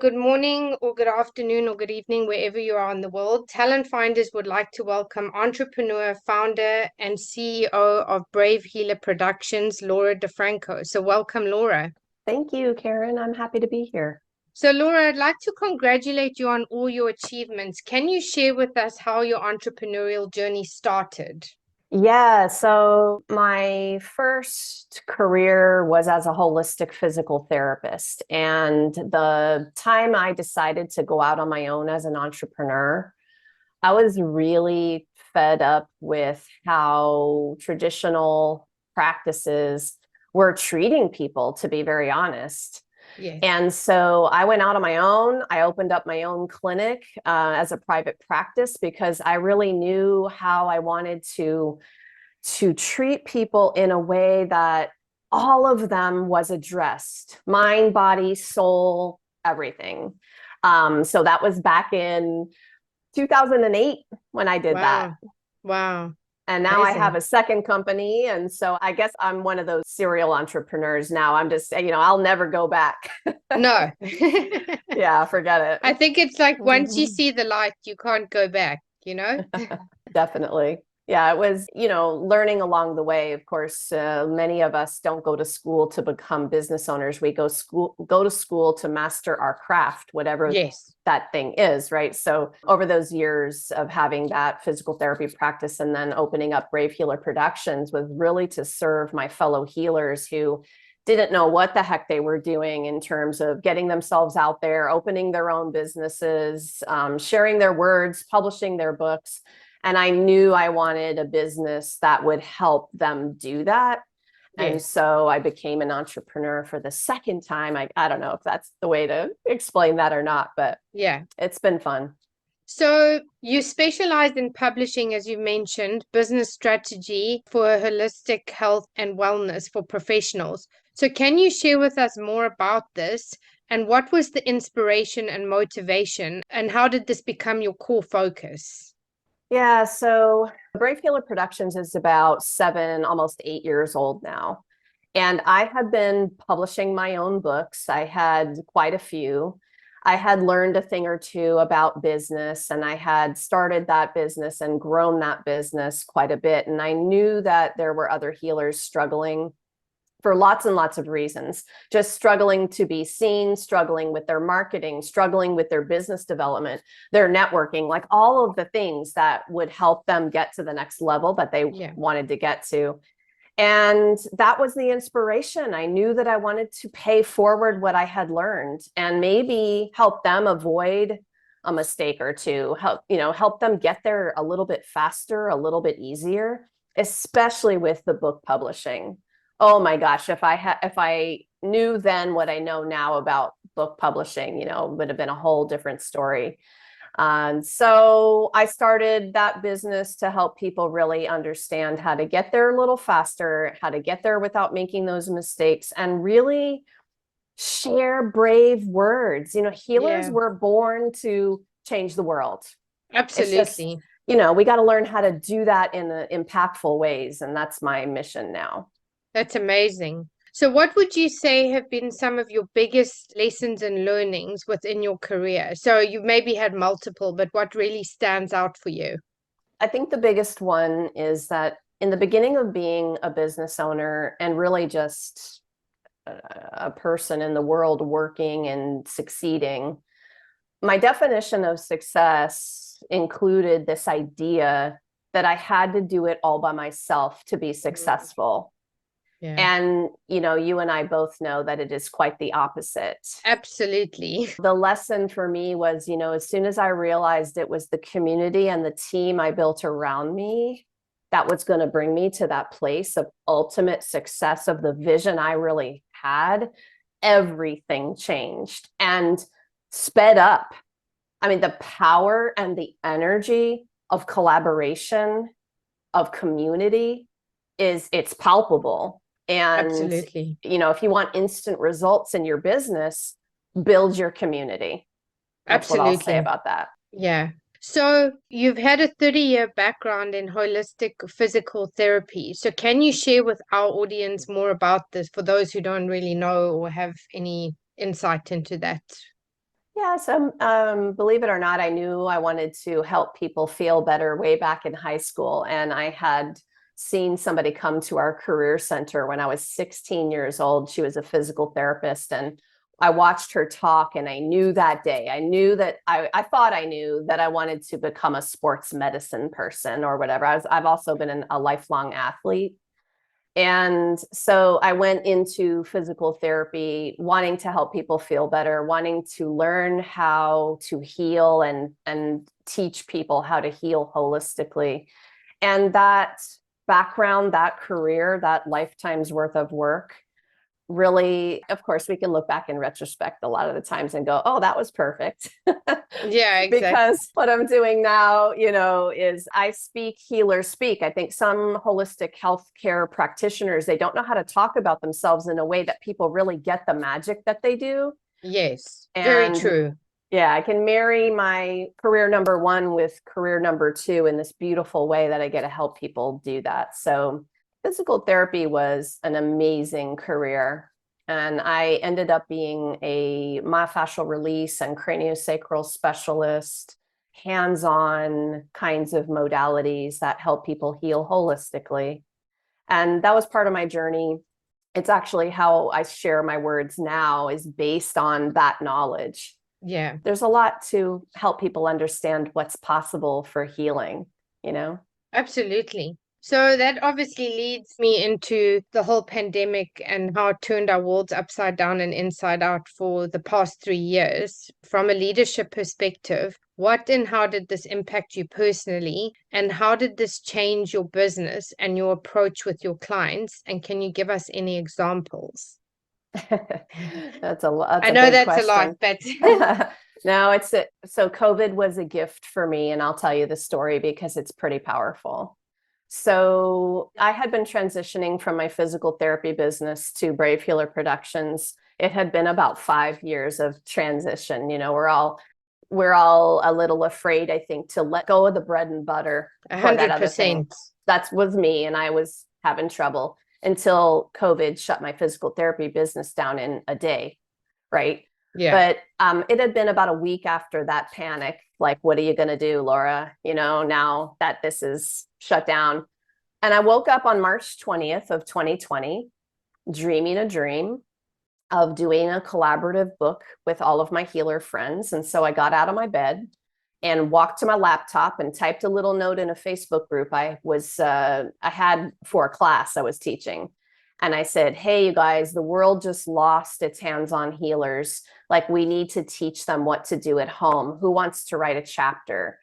Good morning, or good afternoon, or good evening, wherever you are in the world. Talent Finders would like to welcome entrepreneur, founder, and CEO of Brave Healer Productions, Laura DeFranco. So, welcome, Laura. Thank you, Karen. I'm happy to be here. So, Laura, I'd like to congratulate you on all your achievements. Can you share with us how your entrepreneurial journey started? Yeah, so my first career was as a holistic physical therapist. And the time I decided to go out on my own as an entrepreneur, I was really fed up with how traditional practices were treating people, to be very honest. Yes. And so I went out on my own. I opened up my own clinic as a private practice because I really knew how I wanted to treat people in a way that all of them was addressed: mind, body, soul, everything. So that was back in 2008 when I did that. Wow. Wow. And now I have Amazing. a second company. And so I guess I'm one of those serial entrepreneurs now. I'm just, I'll never go back. No. Yeah, forget I think it's like once you it. see the light, you can't go back, you know? Definitely. Yeah, it was, learning along the way. Of course, many of us don't go to school to become business owners. We go to school to master our craft, whatever Yes. that thing is, right? So over those years of having that physical therapy practice and then opening up Brave Healer Productions was really to serve my fellow healers who didn't know what the heck they were doing in terms of getting themselves out there, opening their own businesses, sharing their words, publishing their books. And I knew I wanted a business that would help them do that. And Yes. so I became an entrepreneur for the second time. I don't know if that's the way to explain that or not, but Yeah. it's been fun. So you specialize in publishing, as you mentioned, business strategy for holistic health and wellness for professionals. So can you share with us more about this and what was the inspiration and motivation and how did this become your core focus? Yeah, so Brave Healer Productions is about 7, almost 8 years old now. And I had been publishing my own books. I had quite a few. I had learned a thing or two about business, and I had started that business and grown that business quite a bit. And I knew that there were other healers struggling for lots and lots of reasons, just struggling to be seen, struggling with their marketing, struggling with their business development, their networking, like all of the things that would help them get to the next level that they Yeah. wanted to get to. And that was the inspiration. I knew that I wanted to pay forward what I had learned and maybe help them avoid a mistake or two, help them get there a little bit faster, a little bit easier, especially with the book publishing. Oh my gosh, if I knew then what I know now about book publishing, it would have been a whole different story. And so I started that business to help people really understand how to get there a little faster, how to get there without making those mistakes, and really share brave words. Healers Yeah. were born to change the world. It's just, Absolutely. we got to learn how to do that in the impactful ways. And that's my mission now. That's amazing. So, what would you say have been some of your biggest lessons and learnings within your career? So, you maybe had multiple, but what really stands out for you? I think the biggest one is that in the beginning of being a business owner and really just a person in the world working and succeeding, my definition of success included this idea that I had to do it all by myself to be Mm. successful. Yeah, And, you and I both know that it is quite the opposite. absolutely. The lesson for me was, as soon as I realized it was the community and the team I built around me that was going to bring me to that place of ultimate success of the vision I really had, everything changed and sped up. I mean, the power and the energy of collaboration, of community it's palpable. And, Absolutely. if you want instant results in your business, build your community. That's what I'll say Absolutely. about that. Yeah. So, you've had a 30-year background in holistic physical therapy. So, can you share with our audience more about this for those who don't really know or have any insight into that? Yeah, so believe it or not, I knew I wanted to help people feel better way back in high school. And I had seen somebody come to our career center when I was 16 years old. She was a physical therapist. And I watched her talk, and I knew that day, I knew that I thought I knew that I wanted to become a sports medicine person or whatever. I've also been a lifelong athlete. And so I went into physical therapy wanting to help people feel better, wanting to learn how to heal and teach people how to heal holistically. And that background, that career, that lifetime's worth of work really, of course, we can look back in retrospect a lot of the times and go, oh, that was perfect. Yeah, exactly. Because what I'm doing now, is I speak, healers speak. I think some holistic healthcare practitioners, they don't know how to talk about themselves in a way that people really get the magic that they do. Yes, very And true. yeah, I can marry my career number one with career number two in this beautiful way that I get to help people do that. So physical therapy was an amazing career. And I ended up being a myofascial release and craniosacral specialist, hands-on kinds of modalities that help people heal holistically. And that was part of my journey. It's actually how I share my words now, is based on that knowledge. Yeah. There's a lot to help people understand what's possible for healing. Absolutely. So that obviously leads me into the whole pandemic and how it turned our worlds upside down and inside out for the past 3 years. From a leadership perspective, what and how did this impact you personally? And how did this change your business and your approach with your clients? And can you give us any examples? That's I a know big that's a lot, question. but No, so COVID was a gift for me, and I'll tell you the story because it's pretty powerful. So I had been transitioning from my physical therapy business to Brave Healer Productions. It had been about 5 years of transition. We're all a little afraid, I think, to let go of the bread and butter for that other thing. 100%. That was me, and I was having trouble until COVID shut my physical therapy business down in a day, right? Yeah. But it had been about a week after that panic. Like, what are you going to do, Laura? Now that this is shut down. And I woke up on March 20th of 2020, dreaming a dream of doing a collaborative book with all of my healer friends. And so I got out of my bed and walked to my laptop and typed a little note in a Facebook group I had for a class I was teaching. And I said, hey, you guys, the world just lost its hands-on healers. Like, we need to teach them what to do at home. Who wants to write a chapter?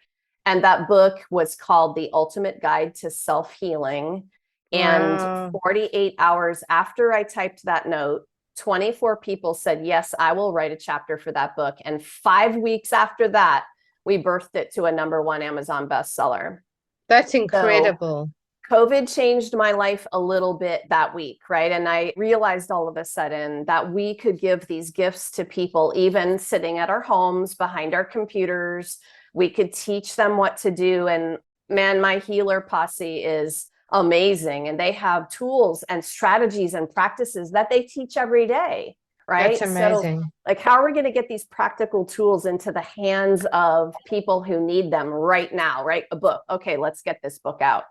And that book was called The Ultimate Guide to Self-Healing. And Wow. 48 hours after I typed that note, 24 people said, yes, I will write a chapter for that book. And 5 weeks after that, we birthed it to a #1 Amazon bestseller. That's So incredible. COVID changed my life a little bit that week, right? And I realized all of a sudden that we could give these gifts to people, even sitting at our homes behind our computers. We could teach them what to do. And man, my healer posse is amazing. And they have tools and strategies and practices that they teach every day, That's right? So, amazing. like, how are we going to get these practical tools into the hands of people who need them right now, right? A book. Okay, let's get this book out.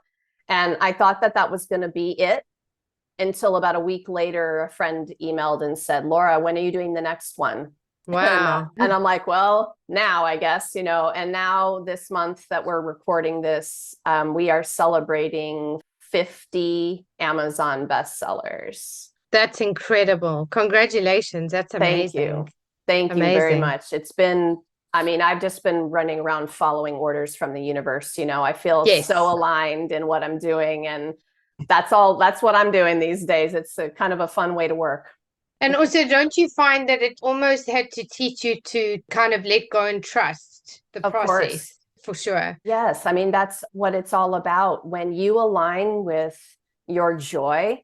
And I thought that that was going to be it, until about a week later, a friend emailed and said, Laura, when are you doing the next one? Wow. And I'm like, well, now I guess, and now this month that we're recording this, we are celebrating 50 Amazon bestsellers. That's incredible. Congratulations. That's Thank amazing. you. Thank you very Amazing. much. I've just been running around following orders from the universe. I feel so Yes. aligned in what I'm doing. And that's what I'm doing these days. It's a kind of a fun way to work. And also, don't you find that it almost had to teach you to kind of let go and trust the Of course. process for sure? Yes. I mean, that's what it's all about. When you align with your joy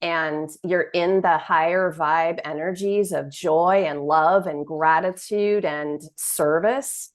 and you're in the higher vibe energies of joy and love and gratitude and service,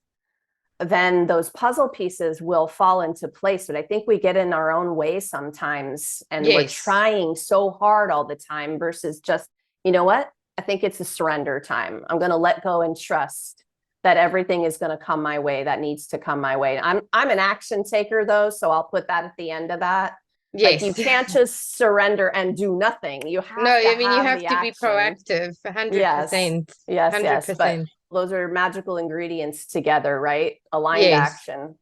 then those puzzle pieces will fall into place. But I think we get in our own way sometimes, and we're Yes. trying so hard all the time versus just, you know what? I think it's a surrender time. I'm going to let go and trust. that everything is going to come my way that needs to come my way. I'm an action taker though, so I'll put that at the end of that. Like you Yes. can't just surrender and do nothing. You No, have to I mean, you have have the to be action. proactive, Yes, 100%. yes. But 100%. those are magical ingredients together, right? Aligned Yes. action.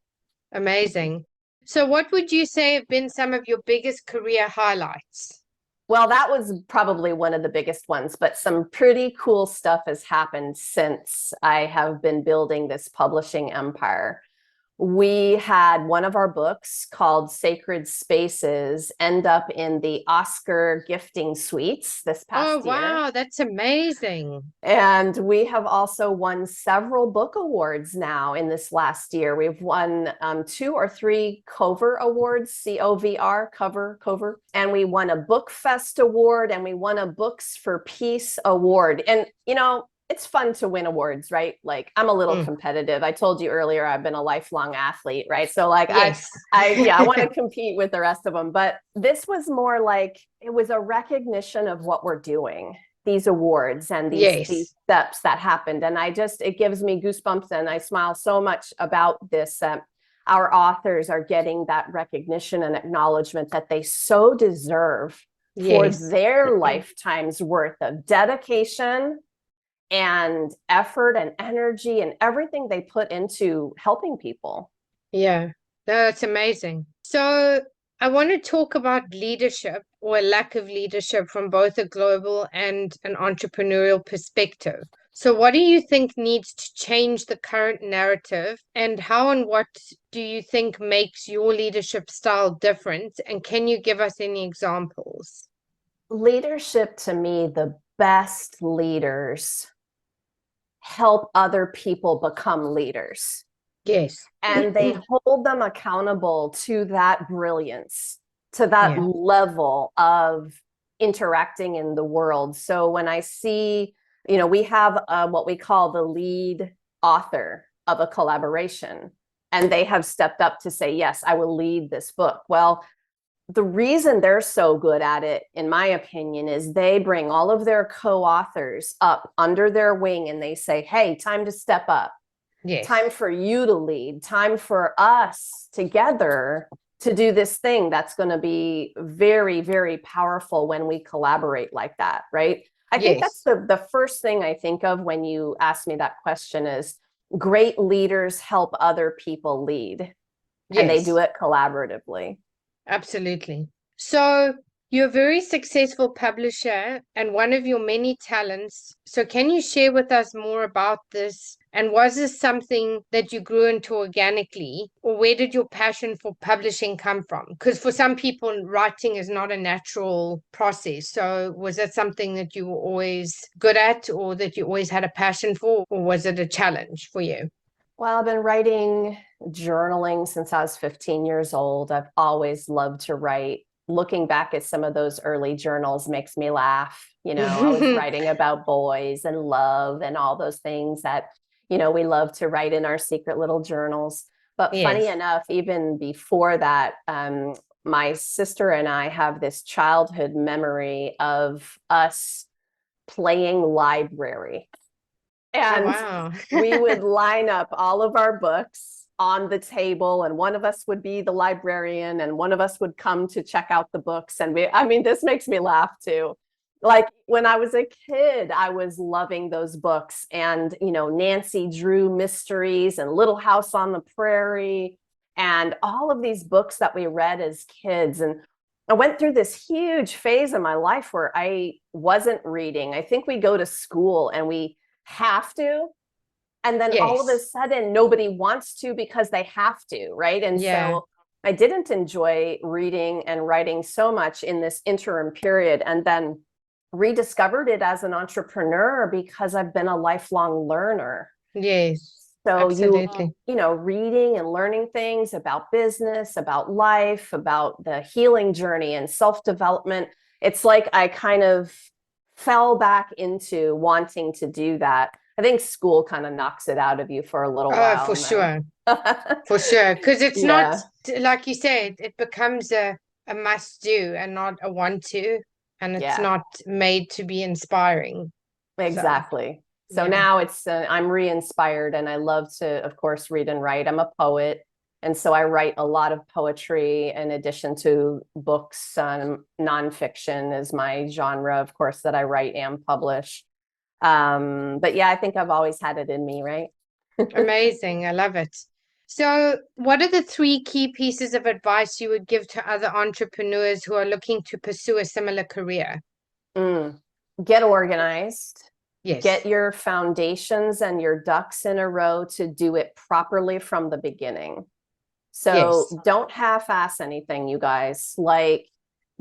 Amazing. So, what would you say have been some of your biggest career highlights? Well, that was probably one of the biggest ones, but some pretty cool stuff has happened since I have been building this publishing empire. We had one of our books called Sacred Spaces end up in the Oscar gifting suites this Oh, past year. wow, that's amazing. And we have also won several book awards now in this last year. We've won 2 or 3 Cover Awards, COVR, cover. And we won a Book Fest award and we won a Books for Peace award. And, you know, it's fun to win awards, right? Like I'm a little Mm, competitive. I told you earlier, I've been a lifelong athlete, right? So like yes. yeah, I want to compete with the rest of them. But this was more like it was a recognition of what we're doing, these awards and these Yes. steps that happened. And it gives me goosebumps and I smile so much about this. Our authors are getting that recognition and acknowledgement that they so deserve for Yes. their lifetime's worth of dedication and effort and energy and everything they put into helping people. Yeah, that's amazing. So, I want to talk about leadership or a lack of leadership from both a global and an entrepreneurial perspective. So, what do you think needs to change the current narrative, and how and what do you think makes your leadership style different? And can you give us any examples? Leadership, to me, the best leaders help other people become leaders. Yes. And they hold them accountable to that brilliance, to that Yeah. level of interacting in the world. So when I see, we have what we call the lead author of a collaboration, and they have stepped up to say, yes, I will lead this book. Well, the reason they're so good at it, in my opinion, is they bring all of their co-authors up under their wing and they say, hey, time to step up, Yes. time for you to lead, time for us together to do this thing that's going to be very, very powerful when we collaborate like that, right? I think that's Yes. the first thing I think of when you ask me that question is great leaders help other people lead, and they do Yes. it collaboratively. Absolutely. So you're a very successful publisher and one of your many talents. So can you share with us more about this? And was this something that you grew into organically, or where did your passion for publishing come from? Because for some people, writing is not a natural process. So was that something that you were always good at, or that you always had a passion for, or was it a challenge for you? Well, I've been writing journaling since I was 15 years old. I've always loved to write. Looking back at some of those early journals makes me laugh. I was writing about boys and love and all those things that, we love to write in our secret little journals. But funny Yes. enough, even before that, my sister and I have this childhood memory of us playing library. Oh, And wow. we would line up all of our books on the table, and one of us would be the librarian, and one of us would come to check out the books. And this makes me laugh too. Like when I was a kid, I was loving those books, and, Nancy Drew mysteries and Little House on the Prairie, and all of these books that we read as kids. And I went through this huge phase in my life where I wasn't reading. I think we go to school and we have to, and then all of a Yes. sudden nobody wants to because they have to, right? And Yeah. so I didn't enjoy reading and writing so much in this interim period, and then rediscovered it as an entrepreneur because I've been a lifelong learner. Yes, So absolutely. reading and learning things about business, about life, about the healing journey and self-development, it's like I kind of fell back into wanting to do that. I think school kind of knocks it out of you for a little Oh, while, for and then sure. For sure. Because it's not, yeah, like you said, it becomes a must do and not a want to. And it's yeah, not made to be inspiring. So, exactly. So Yeah. now I'm re-inspired, and I love to, of course, read and write. I'm a poet. And so I write a lot of poetry in addition to books. Nonfiction is my genre, of course, that I write and publish. But yeah, I think I've always had it in me, right? Amazing. I love it. So, what are the three key pieces of advice you would give to other entrepreneurs who are looking to pursue a similar career? Mm. Get organized, get Yes. your foundations and your ducks in a row to do it properly from the beginning. So Yes. don't half-ass anything, you guys. Like,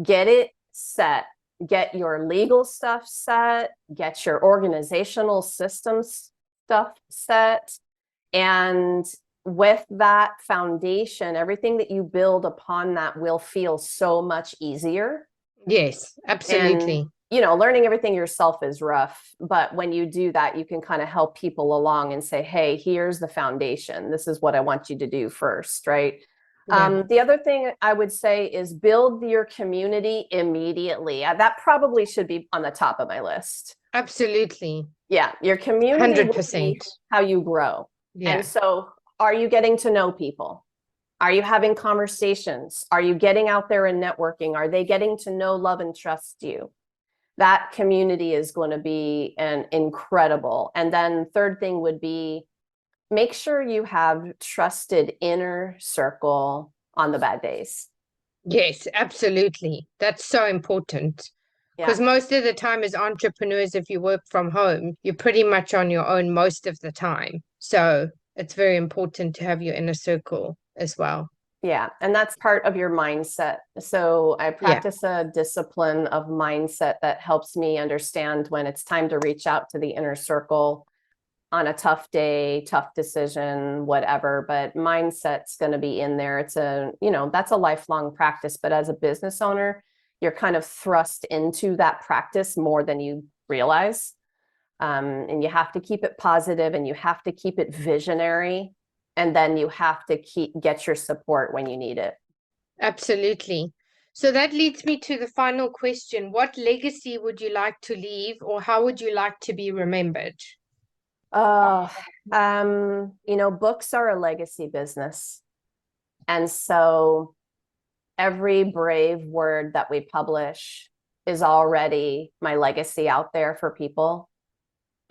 get it set, get your legal stuff set, get your organizational systems stuff set. And with that foundation, everything that you build upon that will feel so much easier. Yes. And, Absolutely. learning everything yourself is rough. But when you do that, you can kind of help people along and say, hey, here's the foundation. This is what I want you to do first, right? Yeah. The other thing I would say is build your community immediately. That probably should be on the top of my list. Absolutely. Yeah, your community will be 100%. how you grow. And Yeah. so, are you getting to know people? Are you having conversations? Are you getting out there and networking? Are they getting to know, love, and trust you? That community is going to be an incredible. And then third thing would be make sure you have trusted inner circle on the bad days. Yes, absolutely. That's so important. Because Yeah. most of the time, as entrepreneurs, if you work from home, you're pretty much on your own most of the time. So it's very important to have your inner circle as well. Yeah, and that's part of your mindset. So I Yeah. practice a discipline of mindset that helps me understand when it's time to reach out to the inner circle on a tough day, tough decision, whatever. But mindset's going to be in there. That's a lifelong practice. But as a business owner, you're kind of thrust into that practice more than you realize. And you have to keep it positive and you have to keep it visionary. And then you have to get your support when you need it. Absolutely. So that leads me to the final question. What legacy would you like to leave, or how would you like to be remembered? Uh, books are a legacy business. And so every brave word that we publish is already my legacy out there for people.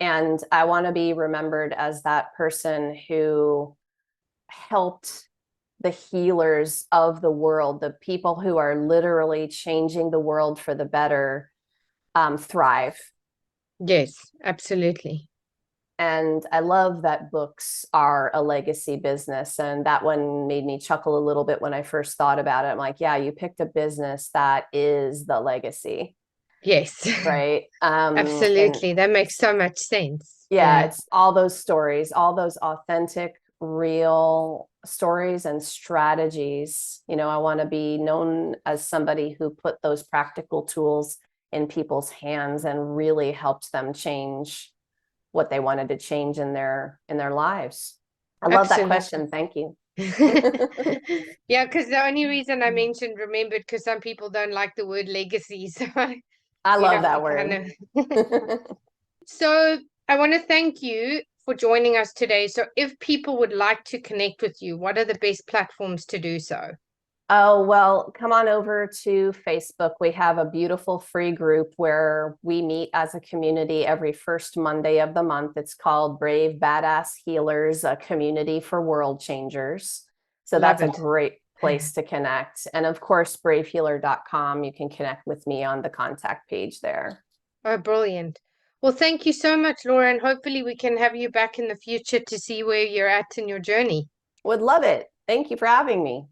And I want to be remembered as that person who helped the healers of the world, the people who are literally changing the world for the better, thrive. Yes, absolutely. And I love that books are a legacy business. And that one made me chuckle a little bit when I first thought about it. I'm like, yeah, you picked a business that is the legacy, Yes, right? And absolutely. That makes so much sense. yeah, Yeah, it's all those stories, all those authentic, real stories and strategies. I want to be known as somebody who put those practical tools in people's hands and really helped them change what they wanted to change in their lives. I love that absolutely. question. Thank you. Yeah, because the only reason I mentioned remembered because some people don't like the word legacy. So I you love have to that kind word. of. So I want to thank you for joining us today. So if people would like to connect with you, what are the best platforms to do so? Oh, well, come on over to Facebook. We have a beautiful free group where we meet as a community every first Monday of the month. It's called Brave Badass Healers, a community for world changers. So Love that's a it. great place to connect. And of course, bravehealer.com, you can connect with me on the contact page there. Oh, brilliant. Well, thank you so much, Laura, and hopefully we can have you back in the future to see where you're at in your journey. Would love it. Thank you for having me.